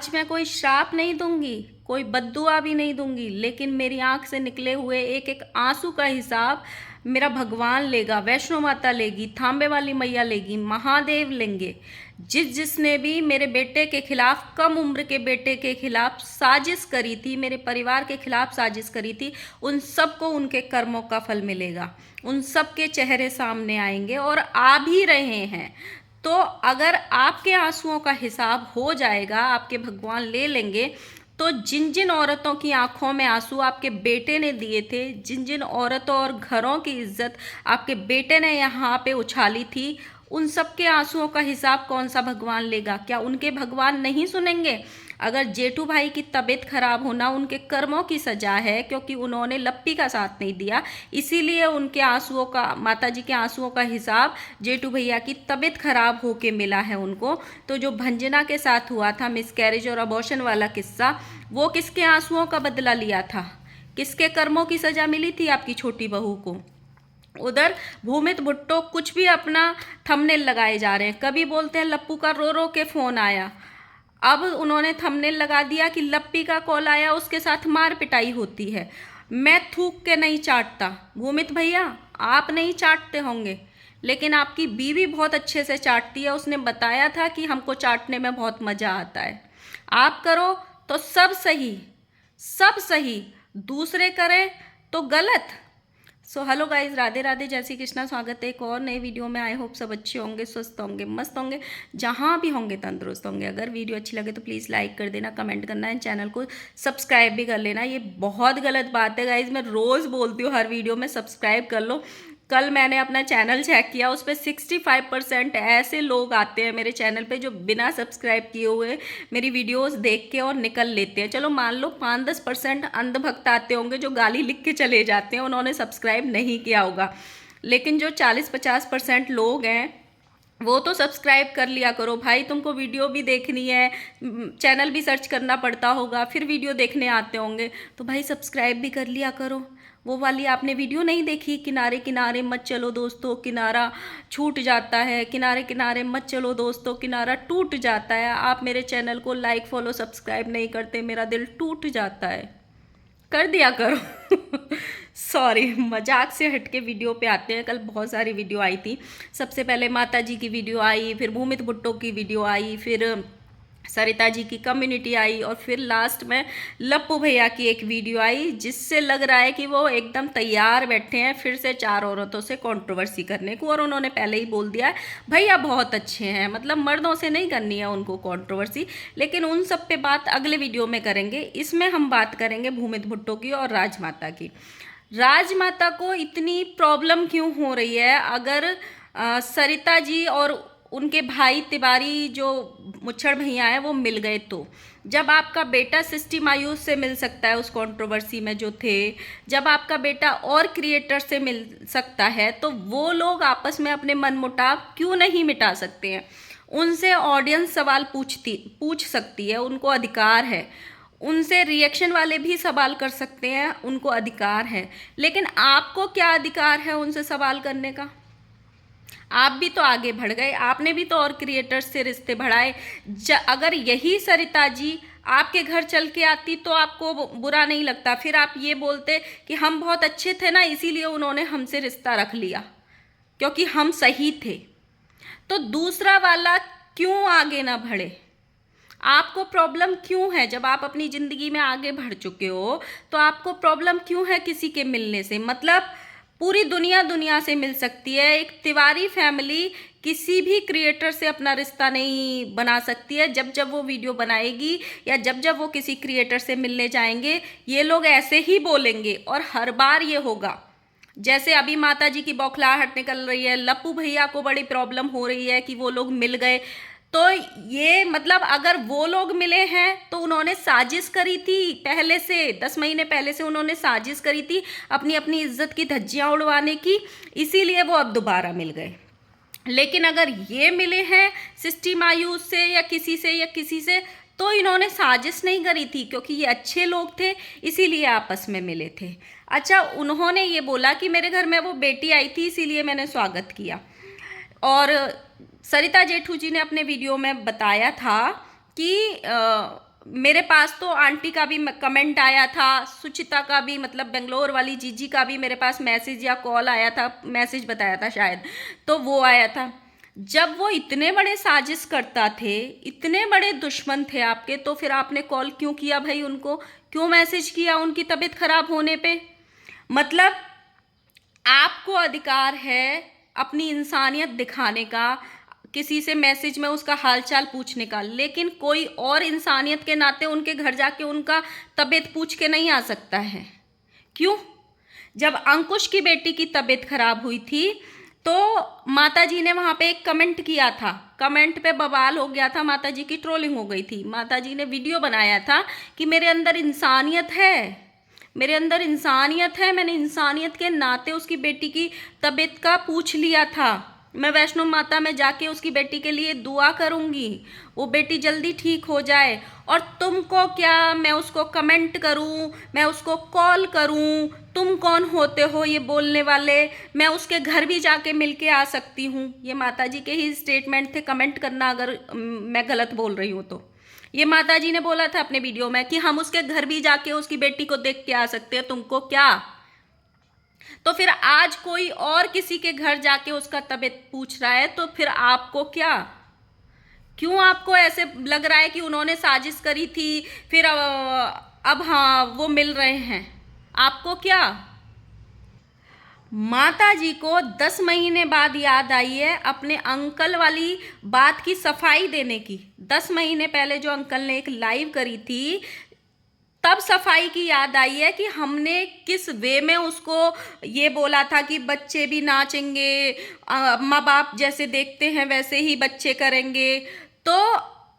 आज मैं कोई श्राप नहीं दूंगी, कोई बद्दुआ भी नहीं दूंगी, लेकिन मेरी आंख से निकले हुए एक एक आंसू का हिसाब मेरा भगवान लेगा, वैष्णो माता लेगी, थांबे वाली मैया लेगी, महादेव लेंगे। जिसने भी मेरे बेटे के खिलाफ, कम उम्र के बेटे के खिलाफ साजिश करी थी, मेरे परिवार के खिलाफ साजिश करी थी, उन सबको उनके कर्मों का फल मिलेगा। उन सब के चेहरे सामने आएंगे और आ भी रहे हैं। तो अगर आपके आंसुओं का हिसाब हो जाएगा, आपके भगवान ले लेंगे, तो जिन जिन औरतों की आंखों में आंसू आपके बेटे ने दिए थे, जिन जिन औरतों और घरों की इज्जत आपके बेटे ने यहाँ पे उछाली थी, उन सब के आंसुओं का हिसाब कौन सा भगवान लेगा? क्या उनके भगवान नहीं सुनेंगे? अगर जेठू भाई की तबीयत खराब होना उनके कर्मों की सजा है, क्योंकि उन्होंने लप्पी का साथ नहीं दिया, इसीलिए उनके आंसुओं का, माता जी के आंसुओं का हिसाब जेठू भैया की तबीयत खराब होके मिला है उनको। तो जो भंजना के साथ हुआ था मिसकैरेज और अबॉर्शन वाला किस्सा, वो किसके आंसुओं का बदला लिया था? किसके कर्मों की सजा मिली थी आपकी छोटी बहू को? उधर भूमित भुट्टो कुछ भी अपना थंबनेल लगाए जा रहे हैं। कभी बोलते हैं लप्पू का रो रो के फोन आया, अब उन्होंने थंबनेल लगा दिया कि लप्पी का कॉल आया, उसके साथ मार पिटाई होती है। मैं थूक के नहीं चाटता भूमित भैया, आप नहीं चाटते होंगे, लेकिन आपकी बीवी बहुत अच्छे से चाटती है। उसने बताया था कि हमको चाटने में बहुत मज़ा आता है। आप करो तो सब सही, सब सही, दूसरे करें तो गलत। So hello guys, Radhe Radhe, जय श्री कृष्णा। स्वागत है एक और नए वीडियो में। आई होप सब अच्छे होंगे, स्वस्थ होंगे, मस्त होंगे, जहाँ भी होंगे तंदुरुस्त होंगे। अगर वीडियो अच्छी लगे तो प्लीज़ लाइक कर देना, कमेंट करना है, चैनल को सब्सक्राइब भी कर लेना। ये बहुत गलत बात है गाइज, मैं रोज़ बोलती हूँ हर वीडियो में सब्सक्राइब कर लो। कल मैंने अपना चैनल चेक किया, उस पर 65% ऐसे लोग आते हैं मेरे चैनल पे जो बिना सब्सक्राइब किए हुए मेरी वीडियोस देख के और निकल लेते हैं। चलो मान लो 5-10% अंधभक्त आते होंगे जो गाली लिख के चले जाते हैं, उन्होंने सब्सक्राइब नहीं किया होगा, लेकिन जो 40-50% लोग हैं वो तो सब्सक्राइब कर लिया करो भाई। तुमको वीडियो भी देखनी है, चैनल भी सर्च करना पड़ता होगा, फिर वीडियो देखने आते होंगे, तो भाई सब्सक्राइब भी कर लिया करो। वो वाली आपने वीडियो नहीं देखी, किनारे किनारे मत चलो दोस्तों, किनारा छूट जाता है, किनारे किनारे मत चलो दोस्तों, किनारा टूट जाता है। आप मेरे चैनल को लाइक फॉलो सब्सक्राइब नहीं करते, मेरा दिल टूट जाता है, कर दिया करो। सॉरी, मजाक से हटके वीडियो पे आते हैं। कल बहुत सारी वीडियो आई थी। सबसे पहले माता जी की वीडियो आई, फिर भूमित भुट्टो की वीडियो आई, फिर सरिता जी की कम्युनिटी आई, और फिर लास्ट में लप्पू भैया की एक वीडियो आई, जिससे लग रहा है कि वो एकदम तैयार बैठे हैं फिर से 4 औरतों से कंट्रोवर्सी करने को। और उन्होंने पहले ही बोल दिया है भैया बहुत अच्छे हैं, मतलब मर्दों से नहीं करनी है उनको कंट्रोवर्सी। लेकिन उन सब पे बात अगले वीडियो में करेंगे। इसमें हम बात करेंगे भूमित भुट्टो की और राजमाता की। राजमाता को इतनी प्रॉब्लम क्यों हो रही है? अगर सरिता जी और उनके भाई तिवारी जो मुच्छड़ भैया हैं वो मिल गए, तो जब आपका बेटा सिस्टी मायूस से मिल सकता है उस कंट्रोवर्सी में जो थे, जब आपका बेटा और क्रिएटर से मिल सकता है, तो वो लोग आपस में अपने मनमुटाव क्यों नहीं मिटा सकते हैं? उनसे ऑडियंस सवाल पूछ सकती है, उनको अधिकार है। उनसे रिएक्शन वाले भी सवाल कर सकते हैं, उनको अधिकार है। लेकिन आपको क्या अधिकार है उनसे सवाल करने का? आप भी तो आगे बढ़ गए, आपने भी तो और क्रिएटर्स से रिश्ते बढ़ाए। अगर यही सरिता जी आपके घर चल के आती तो आपको बुरा नहीं लगता, फिर आप ये बोलते कि हम बहुत अच्छे थे ना, इसीलिए उन्होंने हमसे रिश्ता रख लिया क्योंकि हम सही थे। तो दूसरा वाला क्यों आगे ना बढ़े? आपको प्रॉब्लम क्यों है? जब आप अपनी ज़िंदगी में आगे बढ़ चुके हो तो आपको प्रॉब्लम क्यों है किसी के मिलने से? मतलब पूरी दुनिया से मिल सकती है, एक तिवारी फैमिली किसी भी क्रिएटर से अपना रिश्ता नहीं बना सकती है। जब जब वो वीडियो बनाएगी या जब जब वो किसी क्रिएटर से मिलने जाएंगे, ये लोग ऐसे ही बोलेंगे और हर बार ये होगा। जैसे अभी माता जी की बौखलाहट निकल रही है, लप्पू भैया को बड़ी प्रॉब्लम हो रही है कि वो लोग मिल गए, तो ये मतलब अगर वो लोग मिले हैं तो उन्होंने साजिश करी थी पहले से, 10 महीने पहले से उन्होंने साजिश करी थी अपनी अपनी इज्जत की धज्जियां उड़वाने की, इसीलिए वो अब दोबारा मिल गए। लेकिन अगर ये मिले हैं सिस्टी मायूस से या किसी से, तो इन्होंने साजिश नहीं करी थी, क्योंकि ये अच्छे लोग थे इसीलिए आपस में मिले थे। अच्छा, उन्होंने ये बोला कि मेरे घर में वो बेटी आई थी इसीलिए मैंने स्वागत किया। और सरिता जेठू जी ने अपने वीडियो में बताया था कि मेरे पास तो आंटी का भी कमेंट आया था, सुचिता का भी, मतलब बेंगलोर वाली जीजी का भी मेरे पास मैसेज या कॉल आया था, मैसेज बताया था शायद, तो वो आया था। जब वो इतने बड़े साजिश करता थे, इतने बड़े दुश्मन थे आपके, तो फिर आपने कॉल क्यों किया भाई उनको, क्यों मैसेज किया उनकी तबीयत खराब होने पे? मतलब आपको अधिकार है अपनी इंसानियत दिखाने का, किसी से मैसेज में उसका हालचाल पूछने का, लेकिन कोई और इंसानियत के नाते उनके घर जाके उनका तबीयत पूछ के नहीं आ सकता है। क्यों? जब अंकुश की बेटी की तबीयत खराब हुई थी तो माता जी ने वहाँ पे एक कमेंट किया था, कमेंट पे बवाल हो गया था, माता जी की ट्रोलिंग हो गई थी। माता जी ने वीडियो बनाया था कि मेरे अंदर इंसानियत है, मेरे अंदर इंसानियत है, मैंने इंसानियत के नाते उसकी बेटी की तबीयत का पूछ लिया था। मैं वैष्णो माता में जाके उसकी बेटी के लिए दुआ करूँगी, वो बेटी जल्दी ठीक हो जाए। और तुमको क्या, मैं उसको कमेंट करूँ, मैं उसको कॉल करूँ, तुम कौन होते हो ये बोलने वाले? मैं उसके घर भी जाके मिल के आ सकती हूँ। ये माता जी के ही स्टेटमेंट थे, कमेंट करना अगर मैं गलत बोल रही हूँ तो। ये माता जी ने बोला था अपने वीडियो में कि हम उसके घर भी जाके उसकी बेटी को देख के आ सकते हैं, तुमको क्या? तो फिर आज कोई और किसी के घर जाके उसका तबीयत पूछ रहा है, तो फिर आपको क्या? क्यों आपको ऐसे लग रहा है कि उन्होंने साजिश करी थी, फिर अब हाँ वो मिल रहे हैं? आपको क्या? माता जी को 10 महीने बाद याद आई है अपने अंकल वाली बात की सफाई देने की। 10 महीने पहले जो अंकल ने एक लाइव करी थी, तब सफाई की याद आई है कि हमने किस वे में उसको ये बोला था कि बच्चे भी नाचेंगे, माँ बाप जैसे देखते हैं वैसे ही बच्चे करेंगे। तो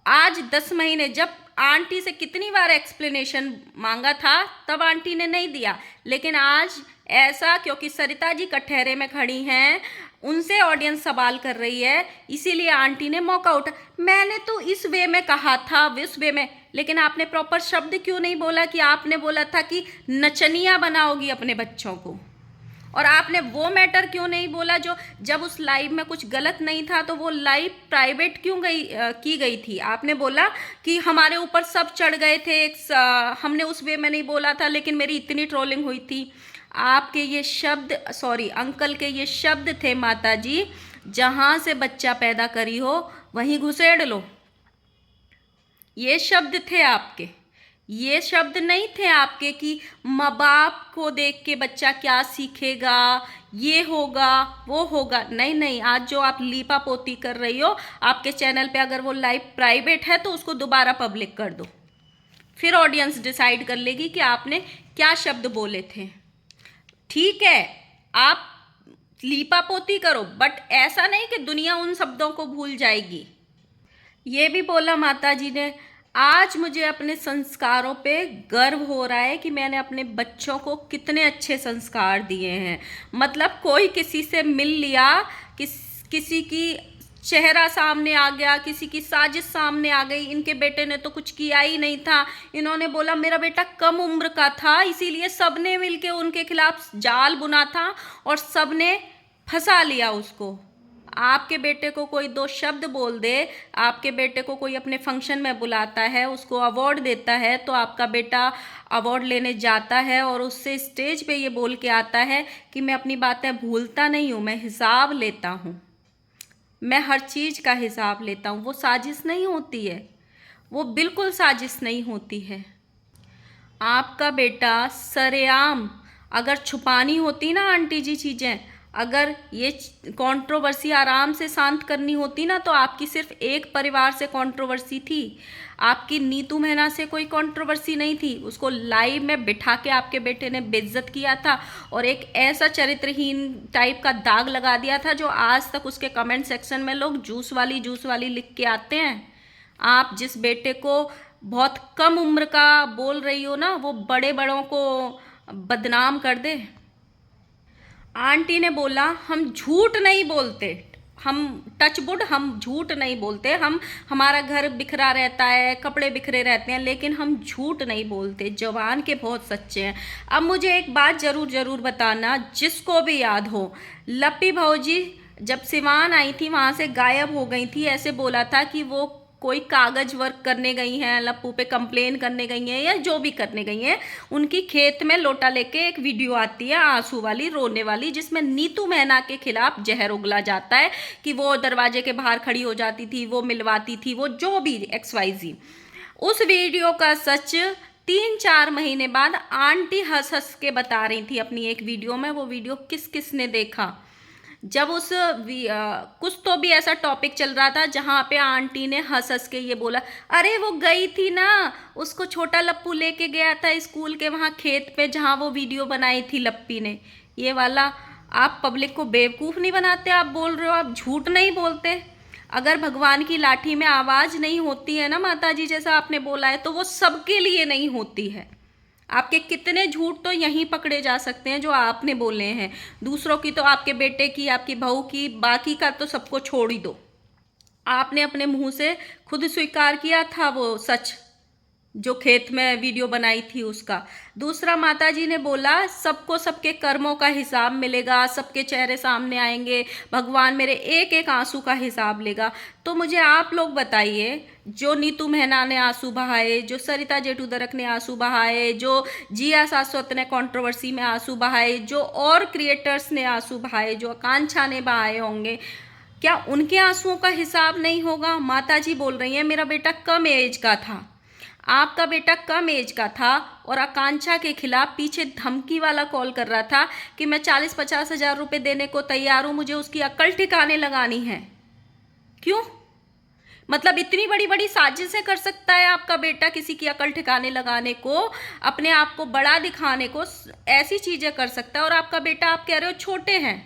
आज 10 महीने, जब आंटी से कितनी बार एक्सप्लेनेशन मांगा था तब आंटी ने नहीं दिया, लेकिन आज ऐसा, क्योंकि सरिता जी कटहरे में खड़ी हैं, उनसे ऑडियंस सवाल कर रही है, इसीलिए आंटी ने मौका उठा। मैंने तो इस वे में कहा था, इस वे में, लेकिन आपने प्रॉपर शब्द क्यों नहीं बोला? कि आपने बोला था कि नचनिया बनाओगी अपने बच्चों को, और आपने वो मैटर क्यों नहीं बोला जो, जब उस लाइव में कुछ गलत नहीं था तो वो लाइव प्राइवेट क्यों की गई थी? आपने बोला कि हमारे ऊपर सब चढ़ गए थे, हमने उस वे में नहीं बोला था, लेकिन मेरी इतनी ट्रोलिंग हुई थी। आपके ये शब्द, सॉरी अंकल के ये शब्द थे, माता जी जहाँ से बच्चा पैदा करी हो वहीं घुसेड़ लो, ये शब्द थे आपके। ये शब्द नहीं थे आपके कि माँ बाप को देख के बच्चा क्या सीखेगा, ये होगा वो होगा। नहीं नहीं, आज जो आप लीपा पोती कर रही हो आपके चैनल पे, अगर वो लाइव प्राइवेट है तो उसको दोबारा पब्लिक कर दो, फिर ऑडियंस डिसाइड कर लेगी कि आपने क्या शब्द बोले थे। ठीक है, आप लीपा पोती करो, बट ऐसा नहीं कि दुनिया उन शब्दों को भूल जाएगी। ये भी बोला माता जी ने, आज मुझे अपने संस्कारों पे गर्व हो रहा है कि मैंने अपने बच्चों को कितने अच्छे संस्कार दिए हैं। मतलब कोई किसी से मिल लिया, किसी की चेहरा सामने आ गया, किसी की साजिश सामने आ गई, इनके बेटे ने तो कुछ किया ही नहीं था, इन्होंने बोला मेरा बेटा कम उम्र का था, इसीलिए सबने मिलके उनके खिलाफ जाल बुना था और सबने फंसा लिया उसको। आपके बेटे को कोई दो शब्द बोल दे, आपके बेटे को कोई अपने फंक्शन में बुलाता है, उसको अवार्ड देता है, तो आपका बेटा अवार्ड लेने जाता है और उससे स्टेज पे ये बोल के आता है कि मैं अपनी बातें भूलता नहीं हूँ, मैं हिसाब लेता हूँ, मैं हर चीज़ का हिसाब लेता हूँ। वो साजिश नहीं होती है, वो बिल्कुल साजिश नहीं होती है। आपका बेटा सरेआम, अगर छुपानी होती ना आंटी जी चीज़ें, अगर ये कंट्रोवर्सी आराम से शांत करनी होती ना, तो आपकी सिर्फ एक परिवार से कंट्रोवर्सी थी, आपकी नीतू मेहना से कोई कंट्रोवर्सी नहीं थी। उसको लाइव में बिठा के आपके बेटे ने बेइज्जत किया था और एक ऐसा चरित्रहीन टाइप का दाग लगा दिया था जो आज तक उसके कमेंट सेक्शन में लोग जूस वाली लिख के आते हैं। आप जिस बेटे को बहुत कम उम्र का बोल रही हो ना, वो बड़े बड़ों को बदनाम कर दे। आंटी ने बोला हम झूठ नहीं बोलते, हम टचवुड, हम झूठ नहीं बोलते, हमारा घर बिखरा रहता है, कपड़े बिखरे रहते हैं, लेकिन हम झूठ नहीं बोलते, जवान के बहुत सच्चे हैं। अब मुझे एक बात ज़रूर बताना, जिसको भी याद हो, लप्पी भौजी जब सिवान आई थी वहाँ से गायब हो गई थी, ऐसे बोला था कि वो कोई कागज वर्क करने गई हैं, लप्पू पे कंप्लेन करने गई हैं या जो भी करने गई हैं, उनकी खेत में लोटा लेके एक वीडियो आती है आंसू वाली, रोने वाली, जिसमें नीतू मेहना के खिलाफ जहर उगला जाता है कि वो दरवाजे के बाहर खड़ी हो जाती थी, वो मिलवाती थी, वो जो भी XYZ। उस वीडियो का सच 3-4 महीने बाद आंटी हंस हंस के बता रही थी अपनी एक वीडियो में। वो वीडियो किस किस ने देखा? जब कुछ तो भी ऐसा टॉपिक चल रहा था जहाँ पे आंटी ने हंस हंस के ये बोला, अरे वो गई थी ना, उसको छोटा लप्पू लेके गया था स्कूल के वहाँ खेत पे जहाँ वो वीडियो बनाई थी लप्पी ने। ये वाला आप पब्लिक को बेवकूफ़ नहीं बनाते? आप बोल रहे हो, आप झूठ नहीं बोलते? अगर भगवान की लाठी में आवाज़ नहीं होती है ना माता जी, जैसा आपने बोला है, तो वो सबके लिए नहीं होती है। आपके कितने झूठ तो यहीं पकड़े जा सकते हैं जो आपने बोले हैं। दूसरों की तो, आपके बेटे की, आपकी बहू की, बाकी का तो सबको छोड़ ही दो। आपने अपने मुंह से खुद स्वीकार किया था वो सच, जो खेत में वीडियो बनाई थी उसका। दूसरा, माता जी ने बोला सबको सबके कर्मों का हिसाब मिलेगा, सबके चेहरे सामने आएंगे, भगवान मेरे एक एक आंसू का हिसाब लेगा। तो मुझे आप लोग बताइए, जो नीतू मेहना ने आंसू बहाए, जो सरिता जेठूदरक ने आंसू बहाए, जो जिया शाश्वत ने कंट्रोवर्सी में आंसू बहाए, जो और क्रिएटर्स ने आंसू बहाए, जो आकांक्षा ने बहाए होंगे, क्या उनके आंसुओं का हिसाब नहीं होगा? माता जी बोल रही हैं मेरा बेटा कम एज का था, आपका बेटा कम एज का था और आकांक्षा के खिलाफ पीछे धमकी वाला कॉल कर रहा था कि मैं 40-50 हज़ार रुपये देने को तैयार हूँ, मुझे उसकी अक्ल ठिकाने लगानी है। क्यों? मतलब इतनी बड़ी बड़ी साजिशें कर सकता है आपका बेटा किसी की अक्ल ठिकाने लगाने को, अपने आप को बड़ा दिखाने को, ऐसी चीज़ें कर सकता है। और आपका बेटा, आप कह रहे हो छोटे हैं,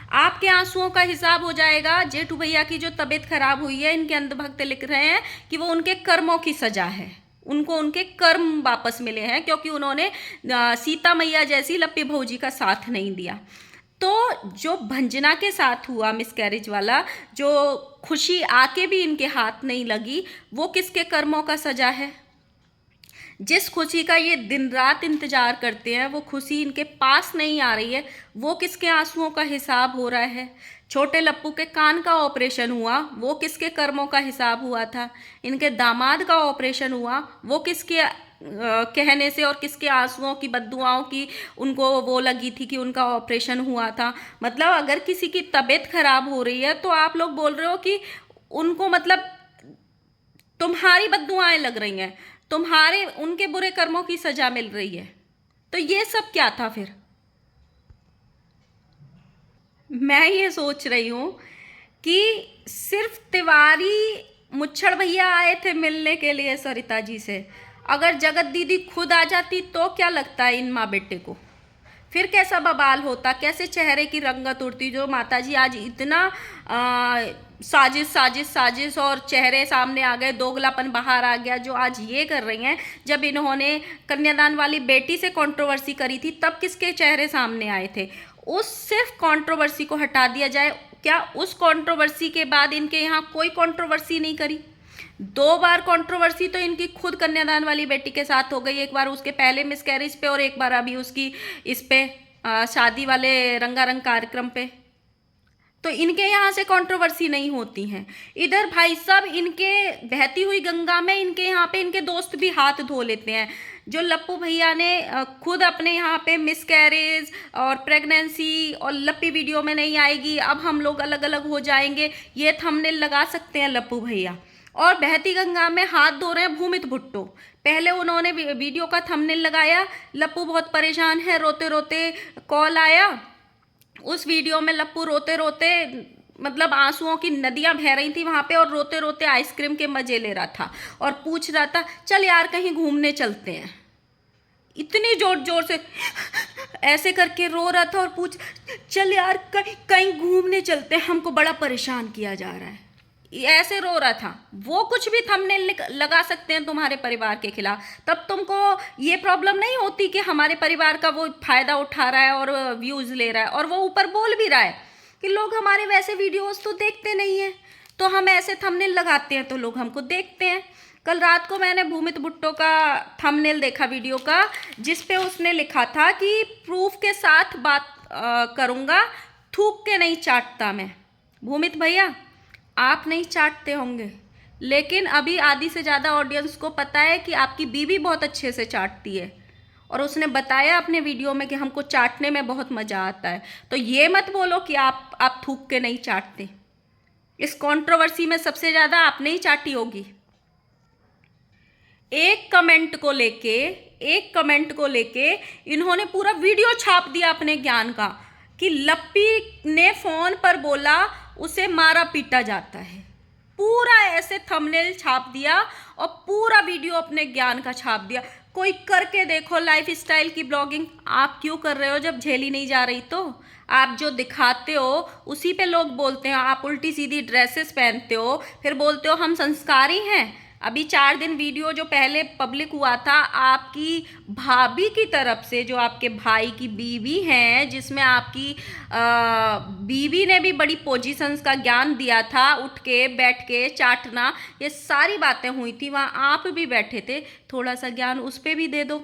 आपके आंसुओं का हिसाब हो जाएगा। जेठू भैया की जो तबीयत खराब हुई है, इनके अंधभक्त लिख रहे हैं कि वो उनके कर्मों की सजा है, उनको उनके कर्म वापस मिले हैं क्योंकि उन्होंने सीता मैया जैसी लप्पी भौजी का साथ नहीं दिया। तो जो भंजना के साथ हुआ मिसकैरेज वाला, जो खुशी आके भी इनके हाथ नहीं लगी, वो किसके कर्मों का सजा है? जिस खुशी का ये दिन रात इंतजार करते हैं, वो खुशी इनके पास नहीं आ रही है, वो किसके आंसुओं का हिसाब हो रहा है? छोटे लप्पू के कान का ऑपरेशन हुआ, वो किसके कर्मों का हिसाब हुआ था? इनके दामाद का ऑपरेशन हुआ, वो किसके कहने से और किसके आंसुओं की, बद्दुआओं की उनको वो लगी थी कि उनका ऑपरेशन हुआ था? मतलब अगर किसी की तबीयत खराब हो रही है तो आप लोग बोल रहे हो कि उनको, मतलब तुम्हारी बद्दुआएं लग रही हैं, तुम्हारे उनके बुरे कर्मों की सजा मिल रही है। तो ये सब क्या था फिर? मैं ये सोच रही हूँ कि सिर्फ तिवारी मुच्छड़ भैया आए थे मिलने के लिए सरिता जी से। अगर जगत दीदी खुद आ जाती तो क्या लगता है इन माँ बेटे को? फिर कैसा बवाल होता, कैसे चेहरे की रंगत उड़ती। जो माताजी आज इतना साजिश साजिश साजिश और चेहरे सामने आ गए, दोगलापन बाहर आ गया, जो आज ये कर रही हैं। जब इन्होंने कन्यादान वाली बेटी से कंट्रोवर्सी करी थी तब किसके चेहरे सामने आए थे? उस सिर्फ कंट्रोवर्सी को हटा दिया जाए, क्या उस कंट्रोवर्सी के बाद इनके यहाँ कोई कंट्रोवर्सी नहीं करी? 2 बार कंट्रोवर्सी तो इनकी खुद कन्यादान वाली बेटी के साथ हो गई, एक बार उसके पहले मिसकैरेज पे और एक बार अभी उसकी इस पे शादी वाले रंगारंग कार्यक्रम पे। तो इनके यहाँ से कंट्रोवर्सी नहीं होती हैं। इधर भाई साहब इनके बहती हुई गंगा में इनके यहाँ पे इनके दोस्त भी हाथ धो लेते हैं। जो लप्पू भैया ने खुद अपने यहाँ पे मिसकैरेज और प्रेगनेंसी और लप्पी वीडियो में नहीं आएगी, अब हम लोग अलग अलग हो जाएंगे, ये थंबनेल लगा सकते हैं लप्पू भैया। और बहती गंगा में हाथ धो रहे हैं भूमित भुट्टो। पहले उन्होंने वीडियो का थंबनेल लगाया, लप्पू बहुत परेशान है, रोते रोते कॉल आया। उस वीडियो में लप्पू रोते रोते, मतलब आंसुओं की नदियां बह रही थी वहां पे, और रोते रोते आइसक्रीम के मजे ले रहा था और पूछ रहा था चल यार कहीं घूमने चलते हैं। इतनी जोर जोर से ऐसे करके रो रहा था और पूछ चल यार कहीं घूमने चलते हैं, हमको बड़ा परेशान किया जा रहा है, ऐसे रो रहा था। वो कुछ भी थंबनेल लगा सकते हैं तुम्हारे परिवार के खिलाफ, तब तुमको ये प्रॉब्लम नहीं होती कि हमारे परिवार का वो फायदा उठा रहा है और व्यूज ले रहा है। और वो ऊपर बोल भी रहा है कि लोग हमारे वैसे वीडियोस तो देखते नहीं हैं, तो हम ऐसे थंबनेल लगाते हैं तो लोग हमको देखते हैं। कल रात को मैंने भूमित भुट्टो का थंबनेल देखा वीडियो का, जिसपे उसने लिखा था कि प्रूफ के साथ बात करूँगा, थूक के नहीं चाटता मैं। भूमित भैया आप नहीं चाटते होंगे, लेकिन अभी आधी से ज़्यादा ऑडियंस को पता है कि आपकी बीवी बहुत अच्छे से चाटती है, और उसने बताया अपने वीडियो में कि हमको चाटने में बहुत मज़ा आता है। तो ये मत बोलो कि आप थूक के नहीं चाटते। इस कंट्रोवर्सी में सबसे ज़्यादा आपने ही चाटी होगी। एक कमेंट को लेके इन्होंने पूरा वीडियो छाप दिया अपने ज्ञान का, कि लप्पी ने फोन पर बोला उसे मारा पीटा जाता है। पूरा ऐसे थंबनेल छाप दिया और पूरा वीडियो अपने ज्ञान का छाप दिया। कोई करके देखो लाइफ स्टाइल की ब्लॉगिंग। आप क्यों कर रहे हो जब झेली नहीं जा रही? तो आप जो दिखाते हो उसी पे लोग बोलते हैं। आप उल्टी सीधी ड्रेसेस पहनते हो, फिर बोलते हो हम संस्कारी हैं। अभी 4 दिन वीडियो जो पहले पब्लिक हुआ था आपकी भाभी की तरफ से, जो आपके भाई की बीवी हैं, जिसमें आपकी बीवी ने भी बड़ी पोजीशंस का ज्ञान दिया था, उठ के बैठ के चाटना, ये सारी बातें हुई थी। वहाँ आप भी बैठे थे, थोड़ा सा ज्ञान उस पर भी दे दो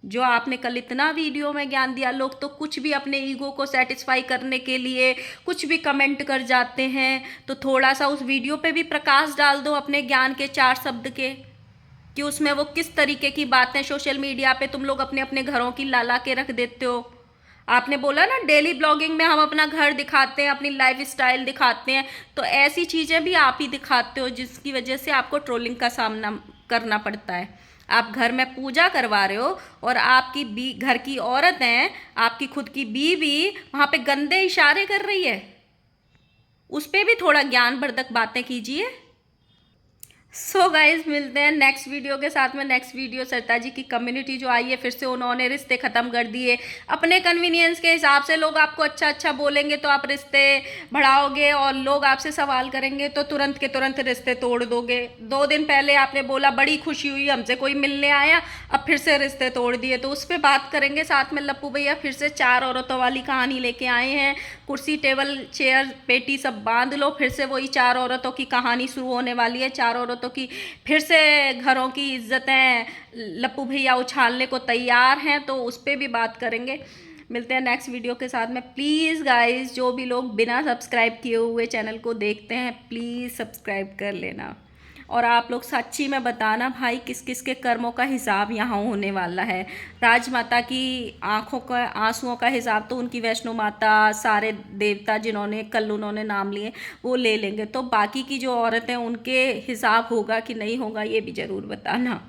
जो आपने कल इतना वीडियो में ज्ञान दिया। लोग तो कुछ भी अपने ईगो को सेटिस्फाई करने के लिए कुछ भी कमेंट कर जाते हैं, तो थोड़ा सा उस वीडियो पे भी प्रकाश डाल दो अपने ज्ञान के 4 शब्द के, कि उसमें वो किस तरीके की बातें सोशल मीडिया पे तुम लोग अपने अपने घरों की लाला के रख देते हो। आपने बोला ना डेली ब्लॉगिंग में हम अपना घर दिखाते हैं, अपनी लाइफ स्टाइल दिखाते हैं, तो ऐसी चीज़ें भी आप ही दिखाते हो जिसकी वजह से आपको ट्रोलिंग का सामना करना पड़ता है। आप घर में पूजा करवा रहे हो और आपकी घर की औरत हैं, आपकी खुद की बीवी वहाँ पे गंदे इशारे कर रही है। उस पर भी थोड़ा ज्ञानवर्धक बातें कीजिए। सो गाइज मिलते हैं नेक्स्ट वीडियो के साथ में। नेक्स्ट वीडियो सरिता जी की कम्युनिटी जो आई है, फिर से उन्होंने रिश्ते ख़त्म कर दिए अपने कन्वीनियंस के हिसाब से। लोग आपको अच्छा अच्छा बोलेंगे तो आप रिश्ते बढ़ाओगे, और लोग आपसे सवाल करेंगे तो तुरंत के तुरंत रिश्ते तोड़ दोगे। 2 दिन पहले आपने बोला बड़ी खुशी हुई हमसे कोई मिलने आया, अब फिर से रिश्ते तोड़ दिए, तो उस पर बात करेंगे साथ में। लप्पू भैया फिर से 4 औरतों वाली कहानी लेके आए हैं। कुर्सी टेबल चेयर पेटी सब बांध लो, फिर से वही 4 औरतों की कहानी शुरू होने वाली है। 4 औरतों की फिर से घरों की इज्जतें लप्पू भैया उछालने को तैयार हैं, तो उस पर भी बात करेंगे। मिलते हैं नेक्स्ट वीडियो के साथ में। प्लीज़ गाइस, जो भी लोग बिना सब्सक्राइब किए हुए चैनल को देखते हैं, प्लीज़ सब्सक्राइब कर लेना। और आप लोग सच्ची में बताना भाई किस किस के कर्मों का हिसाब यहाँ होने वाला है। राजमाता की आंखों का आंसुओं का हिसाब तो उनकी वैष्णो माता, सारे देवता जिन्होंने कल उन्होंने नाम लिए वो ले लेंगे, तो बाकी की जो औरतें उनके हिसाब होगा कि नहीं होगा ये भी ज़रूर बताना।